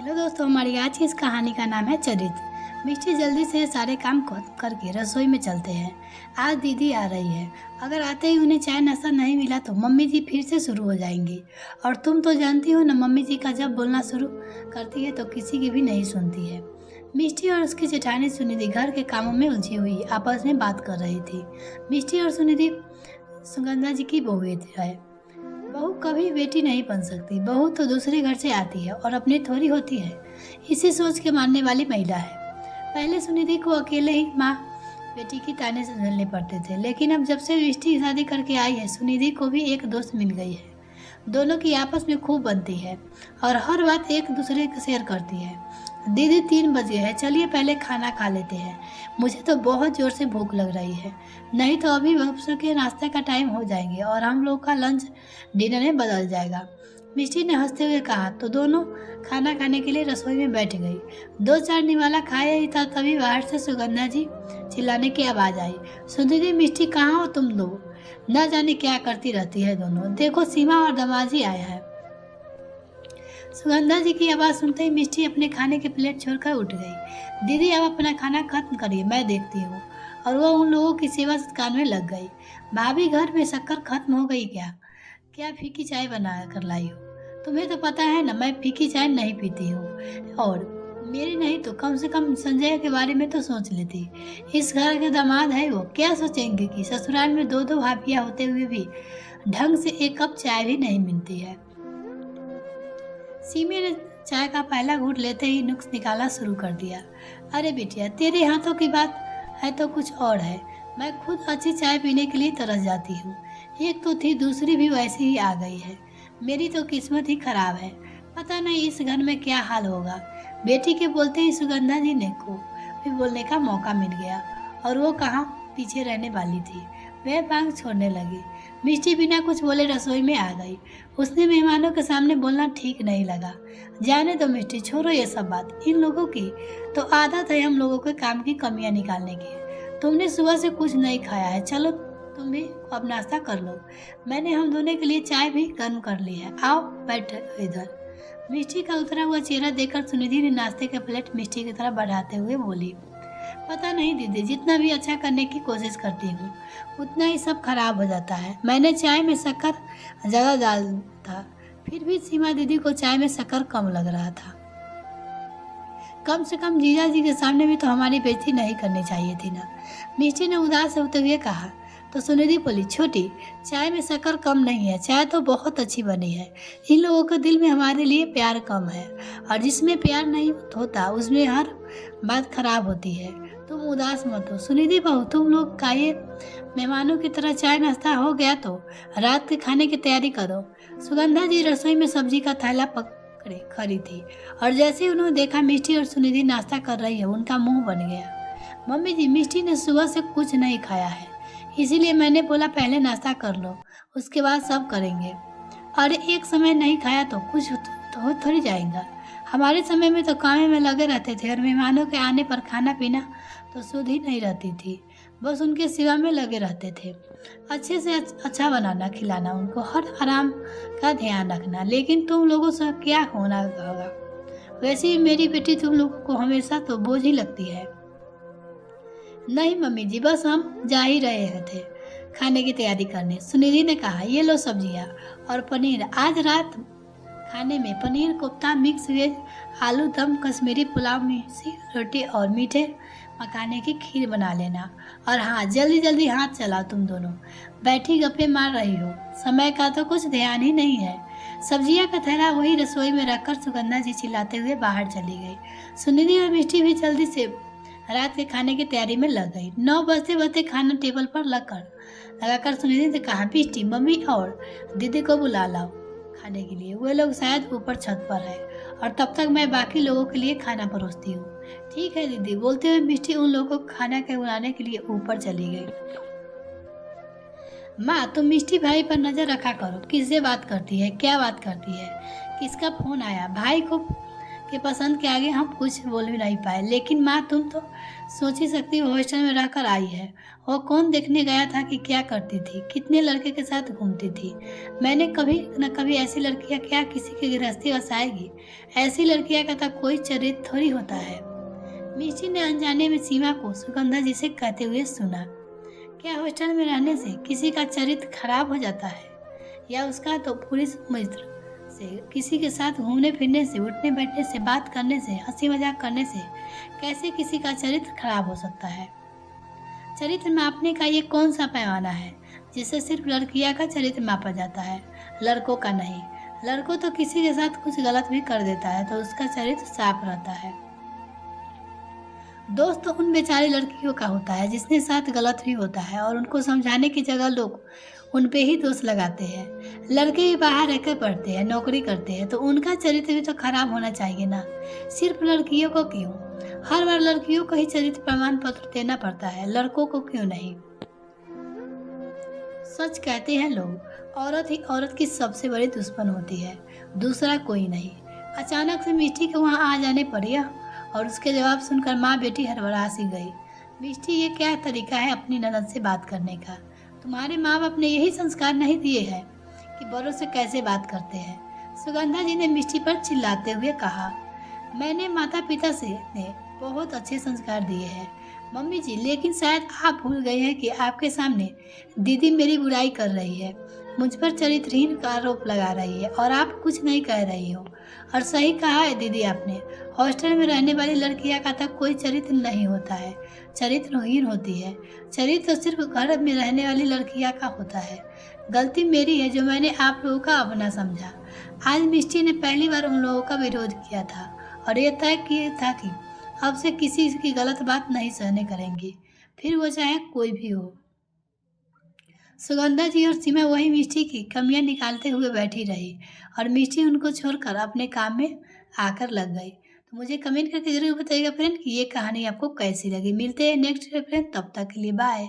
Hello दोस्तों, हमारी आज की इस कहानी का नाम है चरित्र। मिष्टी जल्दी से सारे काम करके रसोई में चलते हैं। आज दीदी आ रही है। अगर आते ही उन्हें चाय नाश्ता नहीं मिला तो मम्मी जी फिर से शुरू हो जाएंगी। और तुम तो जानती हो ना, मम्मी जी का जब बोलना शुरू करती है तो किसी की भी नहीं सुनती है। मिष्टी और उसकी जेठानी सुनिधि घर के कामों में उलझी हुई आपस में बात कर रही थी। मिष्टी और सुनिधि सुगंधा जी की बहुएं है। बहू कभी बेटी नहीं बन सकती। बहू तो दूसरे घर से आती है और अपनी थोड़ी होती है। इसी सोच के मानने वाली महिला है। पहले सुनिधि को अकेले ही माँ बेटी की ताने से झेलने पड़ते थे, लेकिन अब जब से मिष्टी शादी करके आई है, सुनिधि को भी एक दोस्त मिल गई है। दोनों की आपस में खूब बनती है और हर बात एक दूसरे को शेयर करती है। दीदी 3 बज गए हैं, चलिए पहले खाना खा लेते हैं। मुझे तो बहुत जोर से भूख लग रही है, नहीं तो अभी बच्चों के नाश्ते का टाइम हो जाएंगे और हम लोग का लंच डिनर में बदल जाएगा। मिष्टी ने हंसते हुए कहा तो दोनों खाना खाने के लिए रसोई में बैठ गई। 2-4 निवाला खाया ही था, तभी बाहर से सुगंधा जी चिल्लाने की आवाज़ आई। सुनिधि, मिष्टी कहाँ हो तुम लोग? न जाने क्या करती रहती है दोनों। देखो, सीमा और दमाजी आया है। सुगंधा जी की आवाज़ सुनते ही मिष्टी अपने खाने के प्लेट छोड़कर उठ गई। दीदी, अब अपना खाना खत्म करिए, मैं देखती हूँ। और वो उन लोगों की सेवा सत्कार में लग गई। भाभी, घर में शक्कर खत्म हो गई क्या? क्या फीकी चाय बना कर लाई हो? तुम्हें तो पता है ना, मैं फीकी चाय नहीं पीती हूँ। और मेरी नहीं तो कम से कम संजय के बारे में तो सोच लेती। इस घर के दामाद है वो, क्या सोचेंगे कि ससुराल में 2-2 भाभियाँ होते हुए भी ढंग से एक कप चाय भी नहीं मिलती है। सीमी ने चाय का पहला घूंट लेते ही नुक्स निकालना शुरू कर दिया। अरे बिटिया, तेरे हाथों की बात है तो कुछ और है। मैं खुद अच्छी चाय पीने के लिए तरस जाती हूँ। एक तो थी, दूसरी भी वैसी ही आ गई है। मेरी तो किस्मत ही खराब है। पता नहीं इस घर में क्या हाल होगा। बेटी के बोलते ही सुगंधा जी ने को भी बोलने का मौका मिल गया और वो कहाँ पीछे रहने वाली थी। वह बांग छोड़ने लगी। मिष्टी बिना कुछ बोले रसोई में आ गई। उसने मेहमानों के सामने बोलना ठीक नहीं लगा। जाने दो मिष्टी, छोड़ो ये सब बात। इन लोगों की तो आदत है हम लोगों के काम की कमियां निकालने की। तुमने सुबह से कुछ नहीं खाया है, चलो तुम भी अब नाश्ता कर लो। मैंने हम दोनों के लिए चाय भी गर्म कर ली है, आओ बैठो इधर। मिष्टी का उतरा हुआ चेहरा देखकर सुनिधि ने नाश्ते का प्लेट मिष्टी की तरफ बढ़ाते हुए बोली, पता नहीं दीदी, जितना भी अच्छा करने की कोशिश करती हूँ उतना ही सब खराब हो जाता है। मैंने चाय में शक्कर ज़्यादा डाल था, फिर भी सीमा दीदी को चाय में शक्कर कम लग रहा था। कम से कम जीजा जी के सामने भी तो हमारी बेइज्जती नहीं करनी चाहिए थी ना। मिष्टी ने उदास होते हुए कहा। तो सुनिधि बोली, छोटी, चाय में शक्कर कम नहीं है, चाय तो बहुत अच्छी बनी है। इन लोगों के दिल में हमारे लिए प्यार कम है और जिसमें प्यार नहीं होता उसमें हर बात खराब होती है। तुम उदास मत हो सुनिधि बहू, तुम लोग खाइए। मेहमानों की तरह चाय नाश्ता हो गया तो रात के खाने की तैयारी करो। सुगंधा जी रसोई में सब्जी का थैला पकड़े खड़ी थी और जैसे ही उन्होंने देखा मिष्टी और सुनिधि नाश्ता कर रही है, उनका मुंह बन गया। मम्मी जी, मिष्टी ने सुबह से कुछ नहीं खाया है, इसीलिए मैंने बोला पहले नाश्ता कर लो, उसके बाद सब करेंगे। और एक समय नहीं खाया तो कुछ तो हो थोड़ी जाएगा। हमारे समय में तो काम में लगे रहते थे और मेहमानों के आने पर खाना पीना तो सुध ही नहीं रहती थी, बस उनके सेवा में लगे रहते थे। अच्छे से अच्छा बनाना, खिलाना, उनको हर आराम का ध्यान रखना। लेकिन तुम लोगों से क्या होना होगा? वैसे भी मेरी बेटी तुम लोगों को हमेशा तो बोझ ही लगती है। नहीं मम्मी जी, बस हम जा ही रहे थे खाने की तैयारी करने। सुनिधि ने कहा, ये लो सब्जियाँ और पनीर। आज रात खाने में पनीर कोफ्ता, मिक्स वेज, आलू दम, कश्मीरी पुलाव, मिर्ची रोटी और मीठे मखाने की खीर बना लेना। और हाँ, जल्दी जल्दी हाथ चलाओ, तुम दोनों बैठी गप्पे मार रही हो, समय का तो कुछ ध्यान ही नहीं है। सब्जियां का थैला वही रसोई में रखकर सुगंधा जी चिल्लाते हुए बाहर चली गई। सुनिधि और मिष्टी भी जल्दी से रात के खाने की तैयारी में लग गई। 9 बजते बजते खाना टेबल पर लगाकर सुनिधि ने कहा, मिष्टी, मम्मी और दीदी को बुला लाओ खाने के लिए। वे लोग शायद ऊपर छत पर है और तब तक मैं बाकी लोगों के लिए खाना परोसती हूँ। ठीक है दीदी, बोलते हुए मिष्टी उन लोगों को खाना खिलाने के लिए ऊपर चली गई। माँ, तुम मिष्टी भाई पर नजर रखा करो, किससे बात करती है, क्या बात करती है, किसका फोन आया, भाई को के पसंद के आगे हम कुछ बोल भी नहीं पाए। लेकिन माँ, तुम तो सोच ही सकती हो, हॉस्टल में रहकर आई है। वो कौन देखने गया था कि क्या करती थी, कितने लड़के के साथ घूमती थी। मैंने कभी न कभी ऐसी लड़कियां क्या किसी की गृहस्थी बसाएगी। ऐसी लड़कियां का तो कोई चरित्र थोड़ी होता है। मिष्टी ने अनजाने में सीमा को सुगंधा जी से कहते हुए सुना। क्या हॉस्टल में रहने से किसी का चरित्र खराब हो जाता है, या उसका तो पुरुष मित्र से, किसी के साथ घूमने फिरने से, उठने बैठने से, बात करने से, हंसी मजाक करने से कैसे किसी का चरित्र खराब हो सकता है। चरित्र मापने का ये कौन सा पैमाना है जिससे सिर्फ लड़कियां का चरित्र मापा जाता है, लड़कों का नहीं। लड़कों तो किसी के साथ कुछ गलत भी कर देता है तो उसका चरित्र साफ रहता है। दोस्त तो उन बेचारी लड़कियों का होता है जिसने साथ गलत भी होता है, और उनको समझाने की जगह लोग उन पे ही दोष लगाते हैं। लड़के भी बाहर रहकर पढ़ते हैं, नौकरी करते हैं, तो उनका चरित्र भी तो खराब होना चाहिए ना। सिर्फ लड़कियों को क्यों? हर बार लड़कियों को ही चरित्र प्रमाण पत्र देना पड़ता है, लड़कों को क्यों नहीं? सच कहते हैं लोग, औरत ही औरत की सबसे बड़ी दुश्मन होती है, दूसरा कोई नहीं। अचानक से मिष्टी के वहाँ आ जाने पर यह और उसके जवाब सुनकर माँ बेटी हड़बड़ा सी गई। मिष्टी, ये क्या तरीका है अपनी ननद से बात करने का? तुम्हारे माँ बाप ने यही संस्कार नहीं दिए हैं कि बड़ों से कैसे बात करते हैं? सुगंधा जी ने मिष्टी पर चिल्लाते हुए कहा। मैंने माता पिता से ने बहुत अच्छे संस्कार दिए हैं मम्मी जी, लेकिन शायद आप भूल गए हैं कि आपके सामने दीदी मेरी बुराई कर रही है, मुझ पर चरित्रहीन का आरोप लगा रही है, और आप कुछ नहीं कह रही हो। और सही कहा है दीदी आपने, हॉस्टल में रहने वाली लड़कियां का तो कोई चरित्र नहीं होता है, चरित्रहीन होती है। चरित्र तो सिर्फ घर में रहने वाली लड़कियां का होता है। गलती मेरी है जो मैंने आप लोगों का अपना समझा। आज मिष्टी ने पहली बार उन लोगों का विरोध किया था, और ये तय किया था कि अब से किसी की गलत बात नहीं सहने करेंगे, फिर वो चाहे कोई भी हो। सुगंधा जी और सीमा वही मिष्टी की कमियां निकालते हुए बैठी रही, और मिष्टी उनको छोड़कर अपने काम में आकर लग गई। तो मुझे कमेंट करके जरूर बताइएगा फ्रेंड कि ये कहानी आपको कैसी लगी। मिलते हैं नेक्स्ट फ्रेंड, तब तक के लिए बाय।